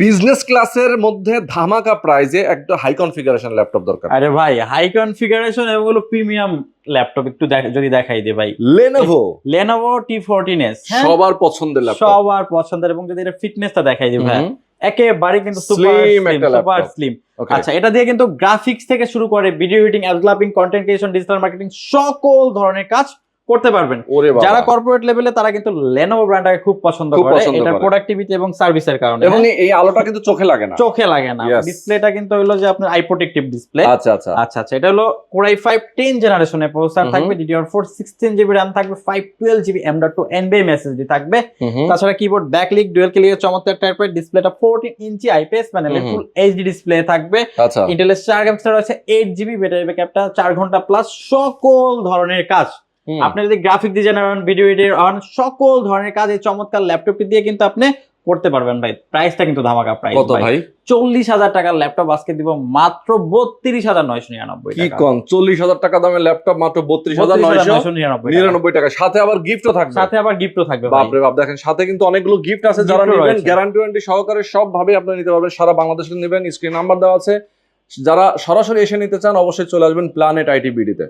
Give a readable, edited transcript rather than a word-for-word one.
Business ক্লাসের মধ্যে ধামাকা প্রাইজে একটা হাই কনফিগারেশন ল্যাপটপ দরকার। আরে ভাই হাই কনফিগারেশন এবং হলো প্রিমিয়াম ল্যাপটপ একটু যদি দেখাই দে ভাই, Lenovo T14s সবার পছন্দের ল্যাপটপ, সবার পছন্দের। এবং যদি এটা ফিটনেসটা দেখাই দিই ভাই, একেবারে কিন্তু সুপার স্লিম। আচ্ছা, এটা দিয়ে কিন্তু গ্রাফিক্স থেকে শুরু করে ভিডিও এডিটিং, অ্যাডলাপিং, কন্টেন্ট ক্রিয়েশন, ডিজিটাল মার্কেটিং সকল ধরনের কাজ করতে পারবেন। যারা কর্পোরেট লেভেলে তারা কিন্তু Lenovo ব্র্যান্ডটাকে খুব পছন্দ করে, এটা প্রোডাক্টিভিটি এবং সার্ভিসের কারণে। এবং এই আলোটা কিন্তু চোখে লাগে না, ডিসপ্লেটা কিন্তু হলো যে আপনার আই প্রোটেক্টিভ ডিসপ্লে। আচ্ছা আচ্ছা আচ্ছা আচ্ছা, এটা হলো Core i5 10 জেনারেশনের প্রসেসর থাকবে, DDR4 16GB RAM থাকবে, 512GB M.2 NVMe SSD থাকবে। তাছাড়া কিবোর্ড ব্যাকলিক ডুয়াল ক্লিয়ার চমৎকার টাইপের, ডিসপ্লেটা 14 ইঞ্চি আইপিএস প্যানেলের ফুল এইচডি ডিসপ্লে থাকবে। ইন্টেলের 4 গ্রাফিক্স রয়েছে, 8GB ব্যাটারি ব্যাকআপটা 4 ঘন্টা প্লাস। সকল ধরনের কাজ আপনি যদি গ্রাফিক ডিজাইনার হন, ভিডিও এডিটর হন, সকল ধরনের কাজ এই চমৎকার ল্যাপটপটি দিয়ে কিন্তু আপনি করতে পারবেন ভাই। প্রাইসটা কিন্তু ধামাকা প্রাইস ভাই, 40,000 টাকার ল্যাপটপ আজকে দিব মাত্র 32,999 টাকা। কি কোন 40,000 টাকা দামের ল্যাপটপ মাত্র 32,999 টাকা, সাথে আবার গিফটও থাকবে। বাপরে বাপ, দেখেন সাথে কিন্তু অনেকগুলো গিফট আছে। যারা নেবেন গ্যারান্টি ওয়ারেন্টি সহকারে সব ভাবে আপনি নিতে পারবেন, সারা বাংলাদেশে নেবেন। স্ক্রিন নাম্বার দেওয়া আছে, যারা সরাসরি এসে নিতে চান অবশ্যই চলে আসবেন প্ল্যানেট আইটি বিডি তে।